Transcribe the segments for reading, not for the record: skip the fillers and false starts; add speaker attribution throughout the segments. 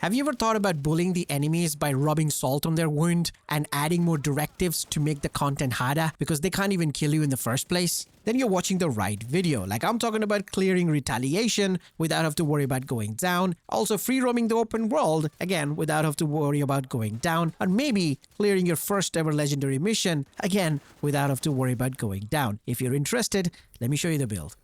Speaker 1: Have you ever thought about bullying the enemies by rubbing salt on their wound and adding more directives to make the content harder because they can't even kill you in the first place? Then you're watching the right video. Like, I'm talking about clearing retaliation without have to worry about going down. Also free roaming the open world, again, without have to worry about going down. And maybe clearing your first ever legendary mission, again, without have to worry about going down. If you're interested, let me show you the build.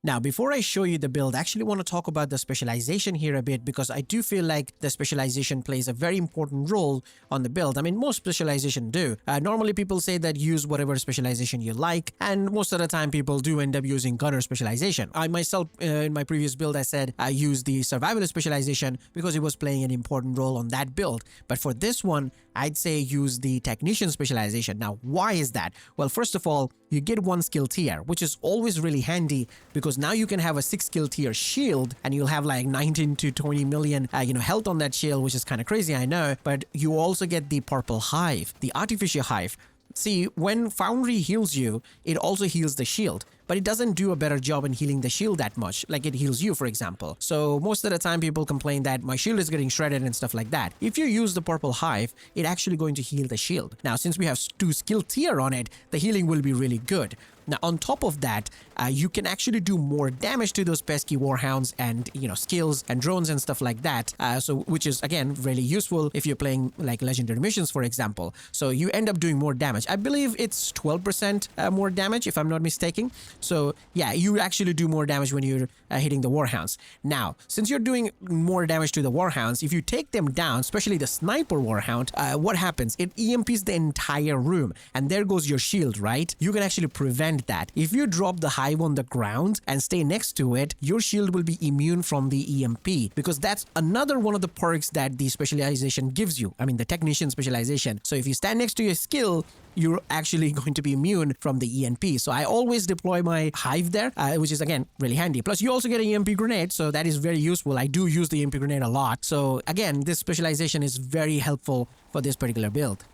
Speaker 1: Now, before I show you the build, I actually want to talk about the specialization here a bit because I do feel like the specialization plays a very important role on the build. I mean, most specialization do. Normally, people say that use whatever specialization you like, and most of the time, people do end up using gunner specialization. I myself, in my previous build, I said I used the survivalist specialization because it was playing an important role on that build. But for this one, I'd say use the technician specialization. Now, why is that? Well, first of all, you get 1 skill tier, which is always really handy because now you can have a 6 skill tier shield and you'll have like 19 to 20 million health on that shield, which is kind of crazy, I know. But you also get the purple hive, the artificial hive. See, when Foundry heals you, it also heals the shield, but it doesn't do a better job in healing the shield that much, like it heals you, for example. So most of the time people complain that my shield is getting shredded and stuff like that. If you use the purple hive, it's actually going to heal the shield. Now, since we have 2 skill tier on it, the healing will be really good. Now, on top of that, you can actually do more damage to those pesky warhounds and, skills and drones and stuff like that. Which is, again, really useful if you're playing like legendary missions, for example. So you end up doing more damage. I believe it's 12% more damage, if I'm not mistaken. So yeah, you actually do more damage when you're hitting the warhounds. Now, since you're doing more damage to the warhounds, if you take them down, especially the sniper warhound, what happens? It EMPs the entire room, and there goes your shield, right? You can actually prevent that. If you drop the hive on the ground and stay next to it, your shield will be immune from the EMP, because that's another one of the perks that the specialization gives you. I mean, the technician specialization. So if you stand next to your skill, you're actually going to be immune from the EMP. So I always deploy my hive there, which is, again, really handy. Plus, you also get an EMP grenade, so that is very useful. I do use the EMP grenade a lot. So again, this specialization is very helpful for this particular build.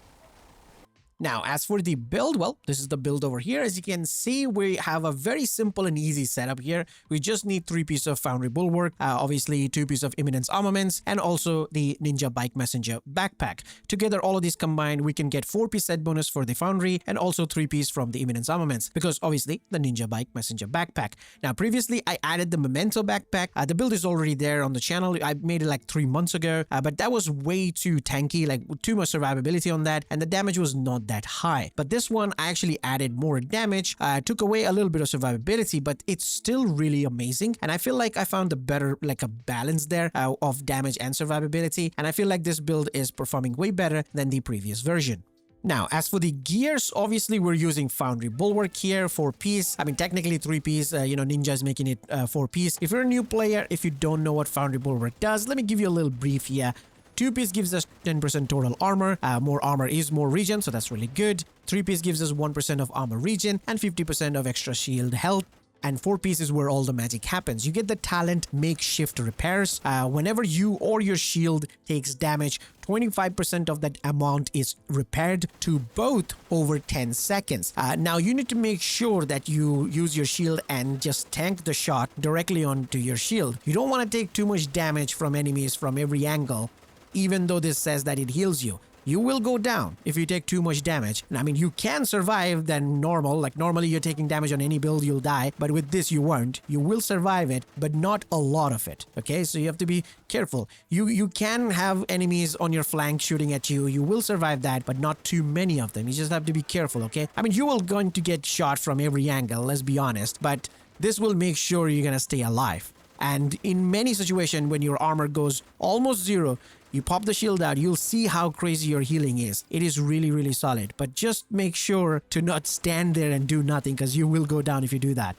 Speaker 1: Now, as for the build, well, this is the build over here. As you can see, we have a very simple and easy setup here. We just need 3 pieces of Foundry Bulwark, obviously 2 pieces of Imminence armaments, and also the Ninja Bike Messenger backpack. Together, all of these combined, we can get 4-piece set bonus for the Foundry and also 3-piece from the Imminence armaments, because obviously the Ninja Bike Messenger backpack. Now, previously, I added the Memento backpack. The build is already there on the channel. I made it like 3 months ago, but that was way too tanky, like too much survivability on that, and the damage was not that high. But this one, I actually added more damage, took away a little bit of survivability, but it's still really amazing. And I feel like I found a better, like a balance there of damage and survivability. And I feel like this build is performing way better than the previous version. Now, as for the gears, obviously we're using Foundry Bulwark here, 4-piece. I mean, technically 3-piece, Ninja is making it 4-piece. If you're a new player, if you don't know what Foundry Bulwark does, let me give you a little brief here. 2-piece gives us 10% total armor. More armor is more regen, so that's really good. 3-piece gives us 1% of armor regen and 50% of extra shield health. And 4-piece is where all the magic happens. You get the talent makeshift repairs. Whenever you or your shield takes damage, 25% of that amount is repaired to both over 10 seconds. Now, you need to make sure that you use your shield and just tank the shot directly onto your shield. You don't want to take too much damage from enemies from every angle, even though this says that it heals you. You will go down if you take too much damage. I mean, you can survive than normal. Like normally you're taking damage on any build, you'll die. But with this, you won't. You will survive it, but not a lot of it. Okay, so you have to be careful. You can have enemies on your flank shooting at you. You will survive that, but not too many of them. You just have to be careful, okay? I mean, you will going to get shot from every angle, let's be honest. But this will make sure you're gonna stay alive. And in many situations, when your armor goes almost 0, you pop the shield out, you'll see how crazy your healing is. It is really, really solid. But just make sure to not stand there and do nothing, because you will go down if you do that.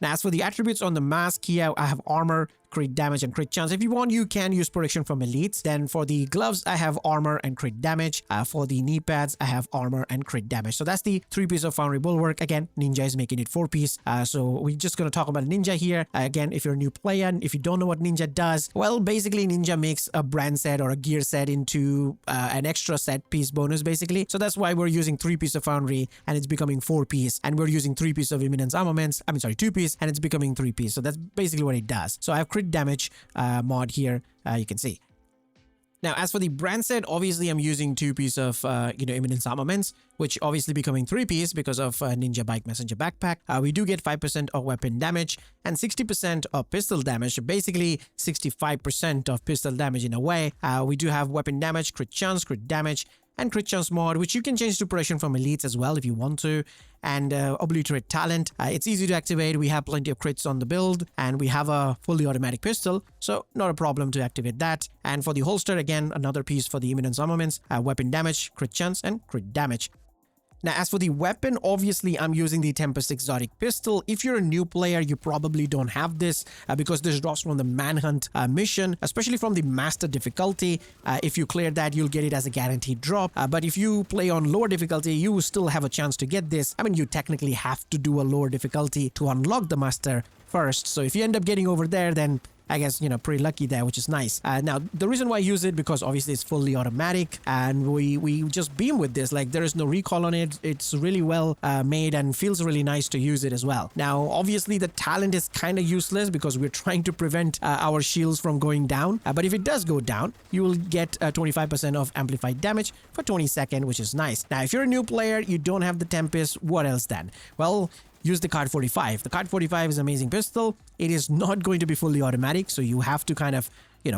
Speaker 1: Now, as for the attributes on the mask here, I have armor, crit damage, and crit chance. If you want, you can use protection from elites. Then for the gloves, I have armor and crit damage. For the knee pads, I have armor and crit damage. So that's the 3-piece of Foundry Bulwark. Again, Ninja is making it 4-piece. So we're just going to talk about Ninja here. Again, if you're a new player, if you don't know what Ninja does, well, basically Ninja makes a brand set or a gear set into an extra set piece bonus, basically. So that's why we're using 3-piece of Foundry and it's becoming 4-piece. And we're using 3-piece of Imminence armaments. I mean, sorry, 2-piece and it's becoming 3-piece. So that's basically what it does. So I have crit crit damage mod here, you can see. Now, as for the brand set, obviously I'm using 2 pieces of, Imminence armaments, which obviously becoming 3 pieces because of Ninja Bike Messenger Backpack. We do get 5% of weapon damage and 60% of pistol damage, basically 65% of pistol damage in a way. We do have weapon damage, crit chance, crit damage, and crit chance mod, which you can change to progression from elites as well if you want to, and obliterate talent. It's easy to activate. We have plenty of crits on the build, and we have a fully automatic pistol, so not a problem to activate that. And for the holster, again, another piece for the Imminence armaments, weapon damage, crit chance, and crit damage. Now, as for the weapon, obviously, I'm using the Tempest exotic pistol. If you're a new player, you probably don't have this because this drops from the Manhunt mission, especially from the Master difficulty. If you clear that, you'll get it as a guaranteed drop. But if you play on lower difficulty, you will still have a chance to get this. I mean, you technically have to do a lower difficulty to unlock the Master first. So if you end up getting over there, then I guess, pretty lucky there, which is nice. Now, the reason why I use it, because obviously it's fully automatic and we just beam with this. Like, there is no recoil on it. It's really well made and feels really nice to use it as well. Now, obviously the talent is kind of useless because we're trying to prevent our shields from going down. But if it does go down, you will get 25% of amplified damage for 20 seconds, which is nice. Now, if you're a new player, you don't have the Tempest, what else then? Well, use the Card 45. The Card 45 is an amazing pistol. It is not going to be fully automatic, so you have to kind of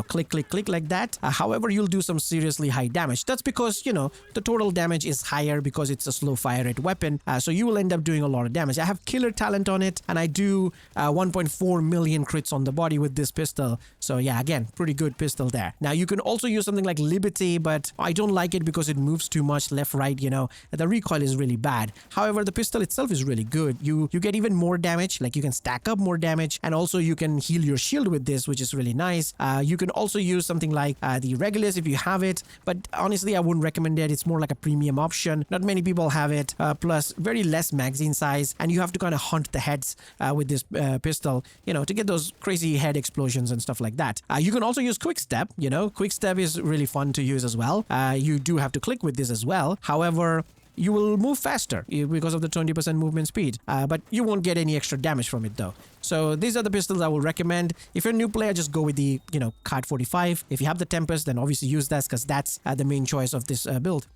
Speaker 1: click, click, click like that. However, you'll do some seriously high damage. That's because, the total damage is higher because it's a slow fire rate weapon. So you will end up doing a lot of damage. I have killer talent on it, and I do 1.4 million crits on the body with this pistol. So yeah, again, pretty good pistol there. Now, you can also use something like Liberty, but I don't like it because it moves too much left, right, The recoil is really bad. However, the pistol itself is really good. You get even more damage, like you can stack up more damage, and also you can heal your shield with this, which is really nice. You can also use something like the Regulus if you have it, but honestly, I wouldn't recommend it. It's more like a premium option. Not many people have it, plus very less magazine size, and you have to kind of hunt the heads with this pistol, to get those crazy head explosions and stuff like that. You can also use Quick Step, Quick Step is really fun to use as well. You do have to click with this as well. However, you will move faster because of the 20% movement speed, but you won't get any extra damage from it though. So these are the pistols I will recommend. If you're a new player, just go with the, Card 45. If you have the Tempest, then obviously use that because that's the main choice of this build.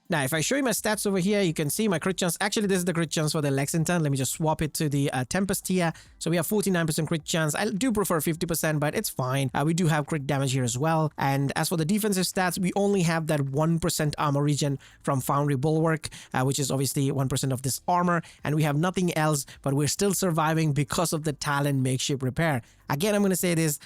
Speaker 1: Now, if I show you my stats over here, you can see my crit chance. Actually, this is the crit chance for the Lexington. Let me just swap it to the Tempest here. So we have 49% crit chance. I do prefer 50%, but it's fine. We do have crit damage here as well. And as for the defensive stats, we only have that 1% armor regen from Foundry Bulwark, which is obviously 1% of this armor. And we have nothing else, but we're still surviving because of the Talon makeshift repair. Again, I'm going to say this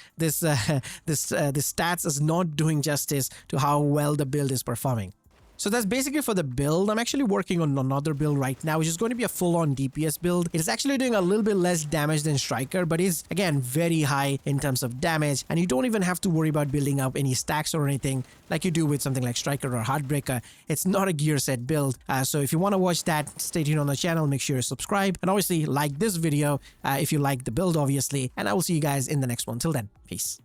Speaker 1: stats is not doing justice to how well the build is performing. So that's basically for the build. I'm actually working on another build right now, which is going to be a full-on DPS build. It is actually doing a little bit less damage than Striker, but is, again, very high in terms of damage. And you don't even have to worry about building up any stacks or anything like you do with something like Striker or Heartbreaker. It's not a gear set build. So if you want to watch that, stay tuned on the channel. Make sure you subscribe. And obviously, like this video if you like the build, obviously. And I will see you guys in the next one. Till then, peace.